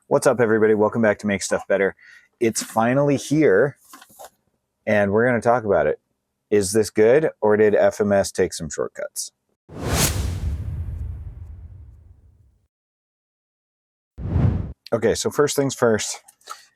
What's up, everybody? Welcome back to Make Stuff Better. It's finally here, and we're going to talk about it. Is this good, or did FMS take some shortcuts? Okay, so first things first,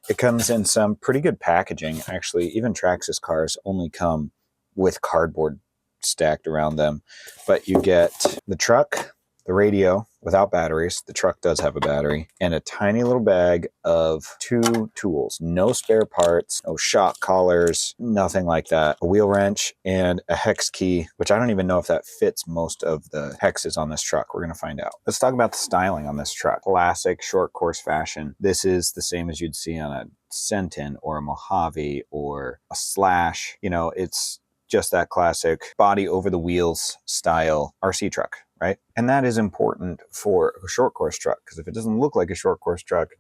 it comes in some pretty good packaging. Actually, even Traxxas cars only come with cardboard stacked around them. But you get the truck, the radio without batteries. The truck does have a battery, and a tiny little bag of 2 tools. No spare parts, no shock collars, nothing like that. A wheel wrench and a hex key, which I don't even know if that fits most of the hexes on this truck. We're going to find out. Let's talk about the styling on this truck. Classic short course fashion. This is the same as you'd see on a Sentin or a Mojave or a Slash. You know, it's just that classic body over the wheels style RC truck, right? And that is important for a short course truck, because if it doesn't look like a short course truck,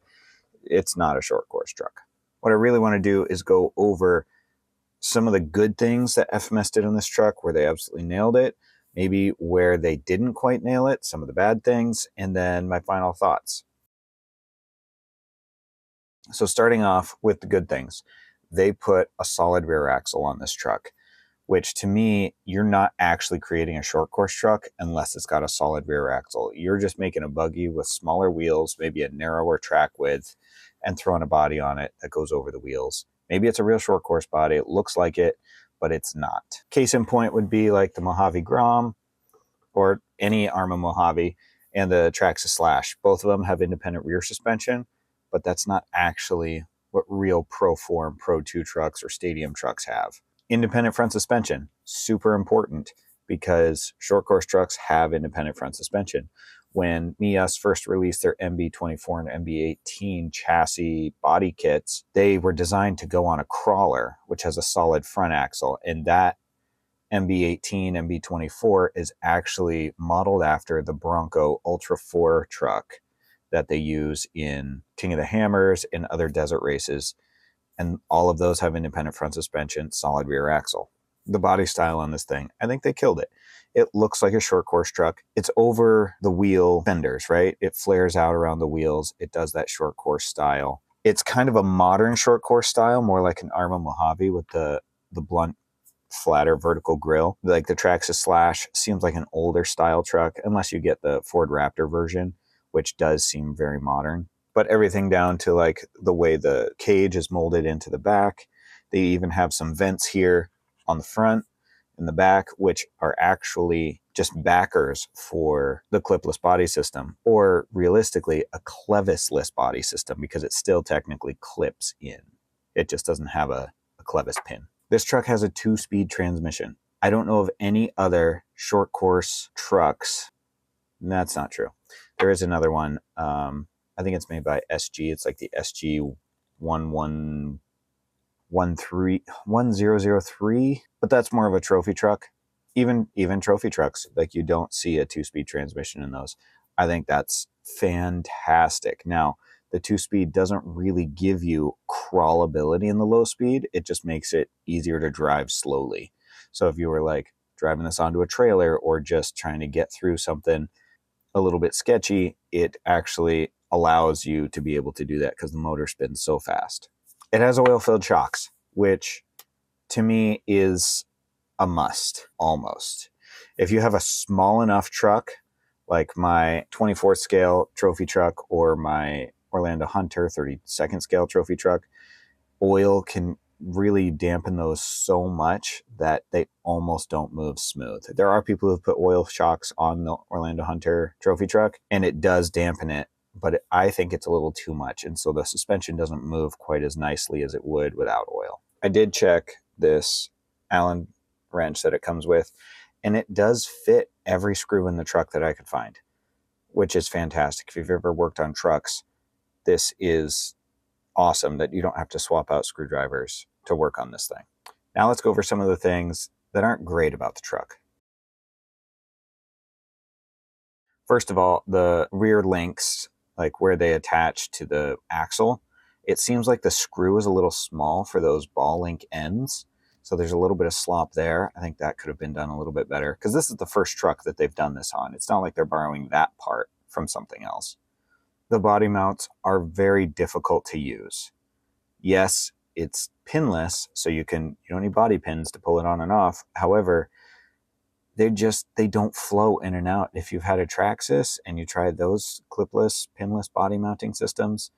it's not a short course truck. What I really want to do is go over some of the good things that FMS did on this truck where they absolutely nailed it, maybe where they didn't quite nail it, some of the bad things, and then my final thoughts. So starting off with the good things, they put a solid rear axle on this truck, which to me, you're not actually creating a short course truck unless it's got a solid rear axle. You're just making a buggy with smaller wheels, maybe a narrower track width, and throwing a body on it that goes over the wheels. Maybe it's a real short course body. It looks like it, but it's not. Case in point would be like the Mojave Grom or any Arrma Mojave and the Traxxas Slash. Both of them have independent rear suspension, but that's not actually what real Pro 4 and Pro 2 trucks or stadium trucks have. Independent front suspension, super important, because short course trucks have independent front suspension. When MIAS first released their MB24 and MB18 chassis body kits, they were designed to go on a crawler, which has a solid front axle, and that MB18, MB24 is actually modeled after the Bronco Ultra 4 truck that they use in King of the Hammers and other desert races. And all of those have independent front suspension, solid rear axle. The body style on this thing, I think they killed it. It looks like a short course truck. It's over the wheel fenders, right? It flares out around the wheels. It does that short course style. It's kind of a modern short course style, more like an Arrma Mojave with the blunt, flatter vertical grille. Like the Traxxas Slash seems like an older style truck, unless you get the Ford Raptor version, which does seem very modern. But everything down to like the way the cage is molded into the back. They even have some vents here on the front and the back, which are actually just backers for the clipless body system, or realistically a clevisless body system, because it still technically clips in. It just doesn't have a clevis pin. This truck has a 2-speed transmission. I don't know of any other short course trucks. That's not true. There is another one. I think it's made by SG. It's like the SG1003, but that's more of a trophy truck. Even trophy trucks, like, you don't see a 2-speed transmission in those. I think that's fantastic. Now, the 2-speed doesn't really give you crawlability in the low speed. It just makes it easier to drive slowly. So if you were like driving this onto a trailer or just trying to get through something a little bit sketchy, it actually allows you to be able to do that because the motor spins so fast. It has oil-filled shocks, which to me is a must, almost. If you have a small enough truck, like my 24th scale trophy truck or my Orlando Hunter 32nd scale trophy truck, oil can really dampen those so much that they almost don't move smooth. There are people who put oil shocks on the Orlando Hunter trophy truck, and it does dampen it, but I think it's a little too much, and so the suspension doesn't move quite as nicely as it would without oil. I did check this Allen wrench that it comes with, and it does fit every screw in the truck that I could find, which is fantastic. If you've ever worked on trucks, this is awesome that you don't have to swap out screwdrivers to work on this thing. Now let's go over some of the things that aren't great about the truck. First of all, the rear links, like where they attach to the axle, it seems like the screw is a little small for those ball link ends. So there's a little bit of slop there. I think that could have been done a little bit better, because this is the first truck that they've done this on. It's not like they're borrowing that part from something else. the body mounts are very difficult to use. Yes, it's pinless, so you don't need body pins to pull it on and off. However, they don't flow in and out. If you've had a Traxxas and you tried those clipless, pinless body mounting systems,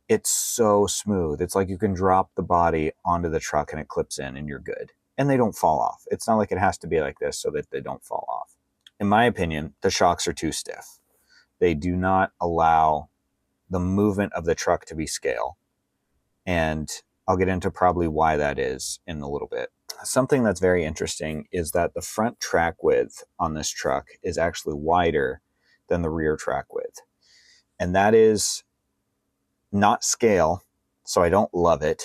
it's so smooth. It's like you can drop the body onto the truck and it clips in and you're good. And they don't fall off. It's not like it has to be like this so that they don't fall off. In my opinion, the shocks are too stiff. They do not allow the movement of the truck to be scale. And I'll get into probably why that is in a little bit. Something that's very interesting is that the front track width on this truck is actually wider than the rear track width. And that is not scale, so I don't love it,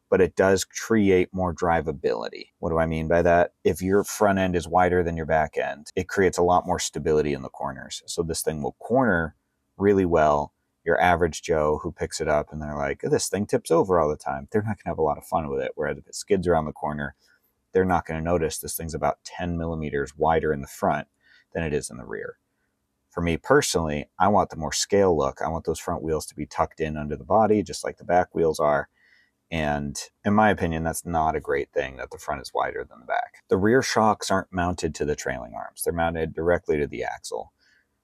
but it does create more drivability. What do I mean by that? If your front end is wider than your back end, it creates a lot more stability in the corners. So this thing will corner really well. Your average Joe who picks it up and they're like, this thing tips over all the time, they're not gonna have a lot of fun with it. Whereas if it skids around the corner, they're not gonna notice this thing's about 10 millimeters wider in the front than it is in the rear. For me personally, I want the more scale look. I want those front wheels to be tucked in under the body, just like the back wheels are. And in my opinion, that's not a great thing that the front is wider than the back. The rear shocks aren't mounted to the trailing arms. They're mounted directly to the axle,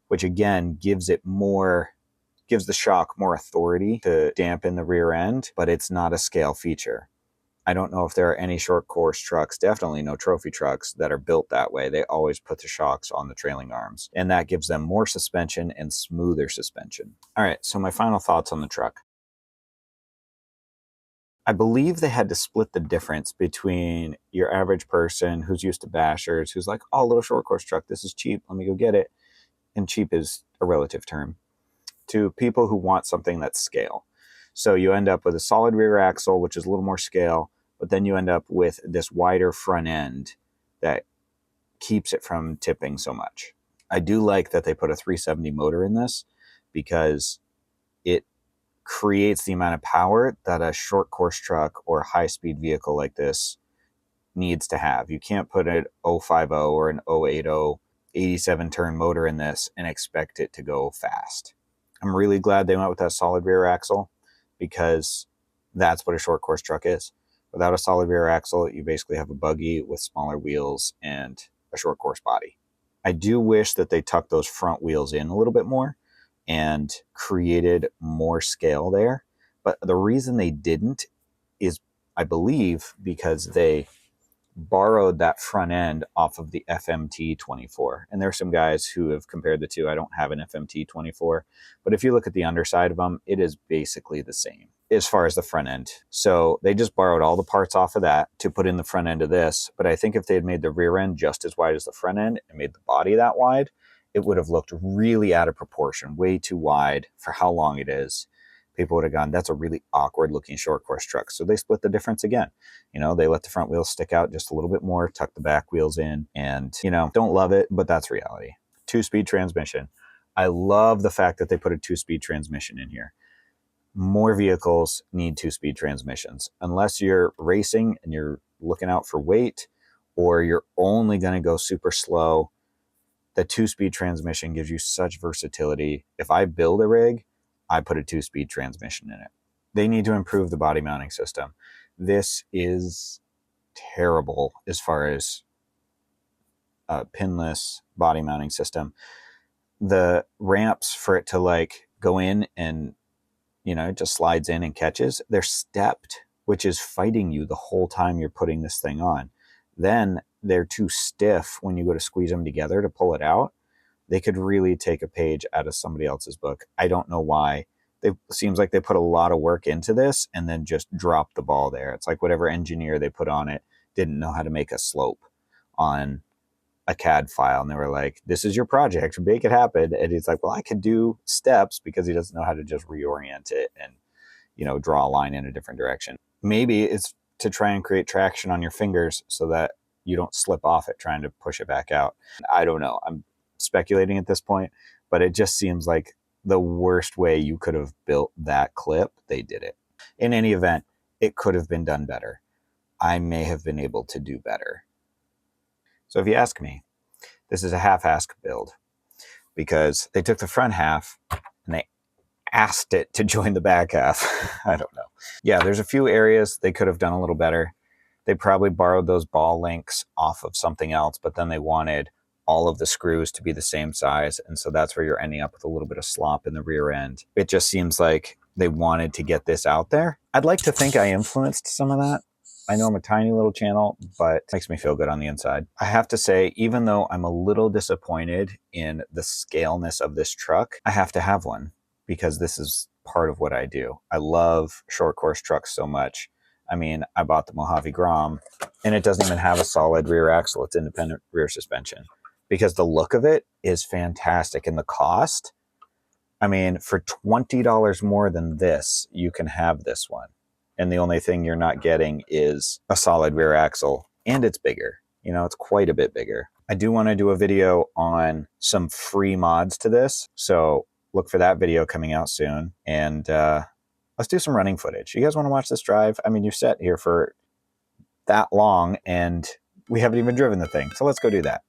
which again gives the shock more authority to dampen the rear end, but it's not a scale feature. I don't know if there are any short course trucks, definitely no trophy trucks, that are built that way. They always put the shocks on the trailing arms, and that gives them more suspension and smoother suspension. All right, so my final thoughts on the truck. I believe they had to split the difference between your average person who's used to bashers, who's like, oh, little short course truck, this is cheap, let me go get it. And cheap is a relative term. To people who want something that's scale. So you end up with a solid rear axle, which is a little more scale, but then you end up with this wider front end that keeps it from tipping so much. I do like that they put a 370 motor in this because it creates the amount of power that a short course truck or high speed vehicle like this needs to have. You can't put an 050 or an 080 87 turn motor in this and expect it to go fast. I'm really glad they went with that solid rear axle because that's what a short course truck is. Without a solid rear axle, you basically have a buggy with smaller wheels and a short course body. I do wish that they tucked those front wheels in a little bit more and created more scale there. But the reason they didn't is, I believe, because they borrowed that front end off of the FMT24. And there's some guys who have compared the two. I don't have an FMT24, but if you look at the underside of them, it is basically the same as far as the front end. So they just borrowed all the parts off of that to put in the front end of this. But I think if they had made the rear end just as wide as the front end and made the body that wide, it would have looked really out of proportion, way too wide for how long it is. People would have gone, that's a really awkward looking short course truck. So they split the difference again. They let the front wheels stick out just a little bit more, tuck the back wheels in, and, don't love it, but that's reality. 2-speed transmission. I love the fact that they put a 2-speed transmission in here. More vehicles need 2-speed transmissions. Unless you're racing and you're looking out for weight, or you're only going to go super slow, the 2-speed transmission gives you such versatility. If I build a rig, I put a 2-speed transmission in it. They need to improve the body mounting system. This is terrible as far as a pinless body mounting system. The ramps for it to go in and, it just slides in and catches, they're stepped, which is fighting you the whole time you're putting this thing on. Then they're too stiff when you go to squeeze them together to pull it out. They could really take a page out of somebody else's book. I don't know why. It seems like they put a lot of work into this and then just dropped the ball there. It's like whatever engineer they put on it didn't know how to make a slope on a CAD file. And they were like, this is your project, make it happen. And he's like, well, I could do steps, because he doesn't know how to just reorient it and, draw a line in a different direction. Maybe it's to try and create traction on your fingers so that you don't slip off it trying to push it back out. I don't know. I'm speculating at this point, but it just seems like the worst way you could have built that clip, they did it. In any event, it could have been done better. I may have been able to do better. So if you ask me, this is a half-assed build, because they took the front half and they asked it to join the back half. I don't know. Yeah, there's a few areas they could have done a little better. They probably borrowed those ball links off of something else, but then they wanted all of the screws to be the same size. And so that's where you're ending up with a little bit of slop in the rear end. It just seems like they wanted to get this out there. I'd like to think I influenced some of that. I know I'm a tiny little channel, but it makes me feel good on the inside. I have to say, even though I'm a little disappointed in the scaleness of this truck, I have to have one because this is part of what I do. I love short course trucks so much. I mean, I bought the Mojave Grom and it doesn't even have a solid rear axle. It's independent rear suspension because the look of it is fantastic. And the cost, I mean, for $20 more than this, you can have this one. And the only thing you're not getting is a solid rear axle, and it's bigger. You know, it's quite a bit bigger. I do want to do a video on some free mods to this. So look for that video coming out soon. And let's do some running footage. You guys want to watch this drive? I mean, you've sat here for that long and we haven't even driven the thing. So let's go do that.